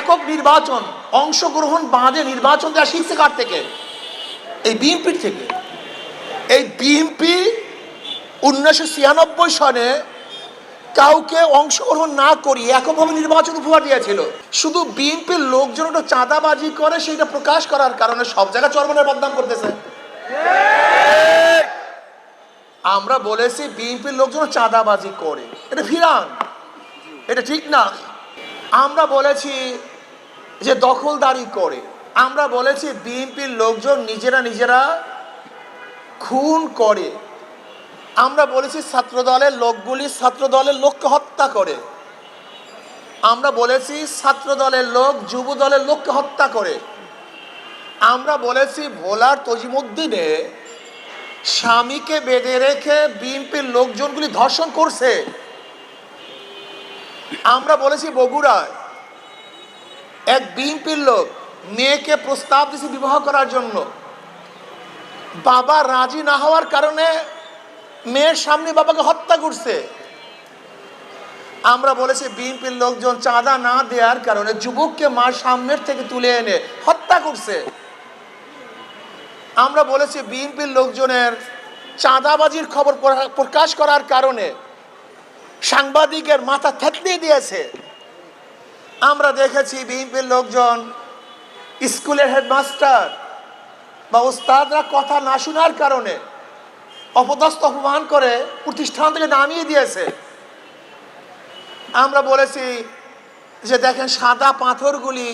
একক নির্বাচন, অংশগ্রহণ বাদে নির্বাচন দেওয়া শিখছে কার থেকে? এই বিএনপির থেকে। এই বিএনপি 1996 সনে কাউকে অংশগ্রহণ না করি এককভাবে নির্বাচন উপহার দিয়েছিল। শুধু বিএনপির লোকজন ওটা চাঁদাবাজি করে সেটা প্রকাশ করার কারণে সব জায়গায় চরমনের বদনাম করতেছে। আমরা বলেছি বিএনপির লোকজন চাঁদাবাজি করে, এটা ফিরান, এটা ঠিক না। আমরা বলেছি যে দখলদারি করে, আমরা বলেছি বিএনপির লোকজন নিজেরা খুন করে, আমরা বলেছি ছাত্রদলের লোকগুলি ছাত্রদলের লোককে হত্যা করে, আমরা বলেছি ছাত্রদলের লোক যুব দলের লোককে হত্যা করে, আমরা বলেছি ভোলার তজিমুদ্দিনে স্বামীকে বেঁধে রেখে বিএনপির লোকজনগুলি ধর্ষণ করছে, আমরা বলেছি বগুড়ায় এক বিএনপির লোক মেয়েকে প্রস্তাব দিয়েছে বিবাহ করার জন্য, বাবা রাজি না হওয়ার কারণে মেয়ের সামনে বাবাকে হত্যা করছে। আমরা বলেছি বিএনপির লোকজন চাঁদা না দেওয়ার কারণে যুবককে মার সামনের থেকে তুলে এনে হত্যা করছে। আমরা বলেছি বিএনপির লোকজনের চাঁদাবাজির খবর প্রকাশ করার কারণে সাংবাদিকের মাথা থেতলে দিয়েছে। আমরা দেখেছি বিএনপির লোকজন স্কুলের হেডমাস্টার বা ওস্তাদরা কথা না শোনার কারণে অপদস্থ অপমান করে প্রতিষ্ঠান থেকে নামিয়ে দিয়েছে। আমরা বলেছি যে দেখেন সাদা পাথরগুলি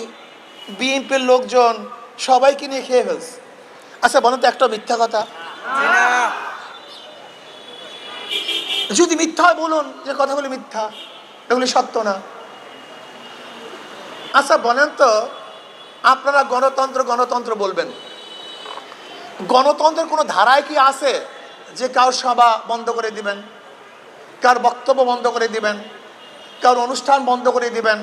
বিএনপির লোকজন সবাইকে নিয়ে খেয়ে ফেলছে। আচ্ছা বলেন তো একটা মিথ্যা কথা? যদি মিথ্যা হয় বলুন যে কথাগুলি মিথ্যা, এগুলি সত্য না। আচ্ছা বলেন তো, আপনারা গণতন্ত্র গণতন্ত্র বলবেন, গণতন্ত্রের কোনো ধারায় কি আছে যে কার সভা বন্ধ করে দিবেন, কার বক্তব্য বন্ধ করে দিবেন, কার অনুষ্ঠান বন্ধ করে দিবেন,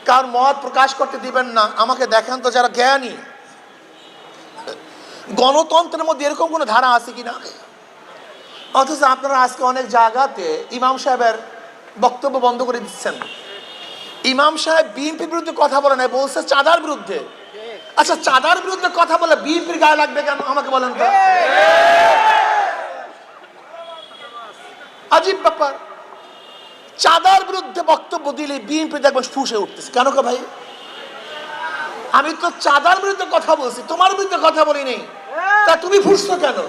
কার মত প্রকাশ করতে দিবেন না? আমাকে দেখেন তো যারা জ্ঞানী, গণতন্ত্রের মধ্যে এরকম কোনো ধারা আছে কিনা? অথচ আপনারা আজকে অনেক জায়গাতে ইমাম সাহেবের বক্তব্য বন্ধ করে দিচ্ছেন। ইমাম সাহেব বিএনপির বিরুদ্ধে কথা বলে নাই, বলছে চাঁদার বিরুদ্ধে। আচ্ছা চাঁদার বিরুদ্ধে কথা বলে বিএনপির গায়ে লাগবে কেন আমাকে বলেন তো? আজীব ব্যাপার। চাঁদার বিরুদ্ধে বক্তব্য দিলে বিএনপি দেখবেন ফুঁসে উঠতেছে কেন? কে ভাই, আমি তো চাঁদার বিরুদ্ধে কথা বলছি, তোমার বিরুদ্ধে কথা বলি নেই, তা তুমি ফুঁসছো কেন?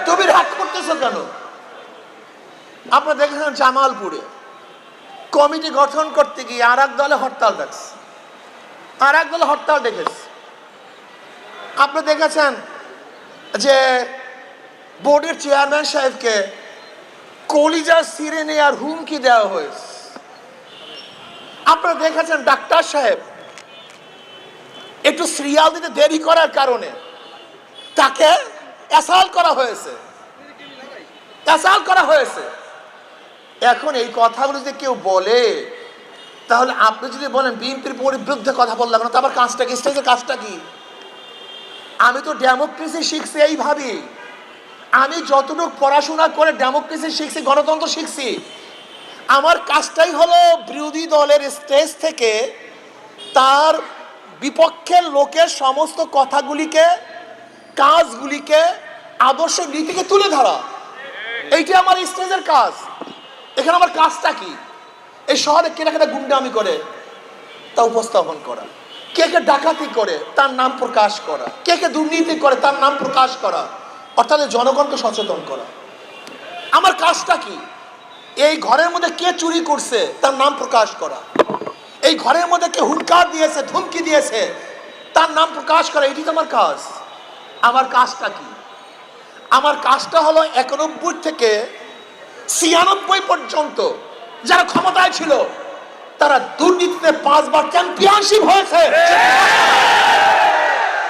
তুমি রাগ করতেছো কেন? আপনারা দেখেছেন জামালপুরে কমিটি গঠন করতে গিয়ে আর এক দলে হরতাল ডাকছে, আর এক দলে হরতাল ডেকেছে। আপনি দেখেছেন যে বোর্ডের চেয়ারম্যান সাহেবকে কলিজা ছিঁড়ে নেওয়ার হুমকি দেওয়া হয়েছে। আপনারা দেখেছেন ডাক্তার সাহেব একটু সিরিয়াল দিতে দেরি করার কারণে তাকে অ্যাসাল্ট করা হয়েছে, অ্যাসাল্ট করা হয়েছে। এখন এই কথাগুলো যদি কেউ বলে, তাহলে আপনি যদি বলেন বিএনপির বিরুদ্ধে কথা বললাম না, তারপর কাজটা কি, স্টেজের কাজটা কি? আমি তো ডেমোক্রেসি শিখছি এইভাবেই। আমি যতটুকু পড়াশোনা করে ডেমোক্রেসি শিখছি, গণতন্ত্র শিখছি, আমার কাজটাই হলো বিরোধী দলের স্টেজ থেকে তার বিপক্ষের লোকের সমস্ত কথাগুলিকে, কাজগুলিকে, আদর্শ নীতিকে তুলে ধরা। এইটা আমার স্টেজের কাজ। এখানে আমার কাজটা কি? এই শহরে কেনা কেনা গুন্ডামি করে তা উপস্থাপন করা, কে কে ডাকাতি করে তার নাম প্রকাশ করা, কে কে দুর্নীতি করে তার নাম প্রকাশ করা, অর্থাৎ জনগণকে সচেতন করা। আমার কাজটা কি? এই ঘরের মধ্যে কে চুরি করছে তার নাম প্রকাশ করা, এই ঘরের মধ্যে কে হুঙ্কার দিয়েছে, ধমকি দিয়েছে তার নাম প্রকাশ করা। এটি তো আমার কাজ। আমার কাজটা কি? আমার কাজটা হলো 91 থেকে 96 পর্যন্ত যারা ক্ষমতায় ছিল তারা দুর্নীতিতে 5 বার চ্যাম্পিয়নশিপ হয়েছে।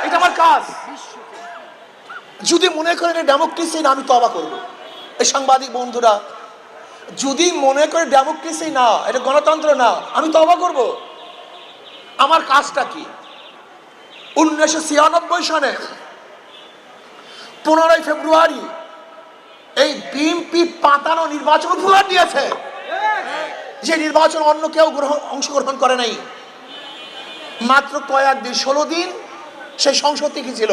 এটা আমার কাজ। যদি মনে করেন ডেমোক্রেসি না, আমি তওবা করব। এই সাংবাদিক বন্ধুরা যদি মনে করে ডেমোক্রেসি না, এটা গণতন্ত্র না, আমি তওবা করব। আমার কাজটা কি? 1996 সনে 15 ফেব্রুয়ারি এই বিএনপি পাতানো নির্বাচন উপহার দিয়েছে, যে নির্বাচন অন্য কেউ অংশগ্রহণ করে নাই। মাত্র কয়েকদিন, 16 দিন সেই সংসদ থেকে ছিল।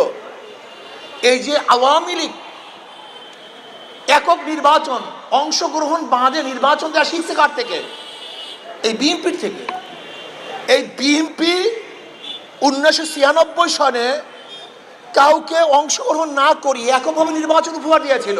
এই যে আওয়ামী লীগ একক নির্বাচন, অংশগ্রহণ বাদে নির্বাচন দেওয়া শিখছে কার থেকে? এই বিএনপির থেকে। এই বিএনপি 1996 সনে কাউকে অংশগ্রহণ না করিয়ে এককভাবে নির্বাচন উপহার দিয়েছিল।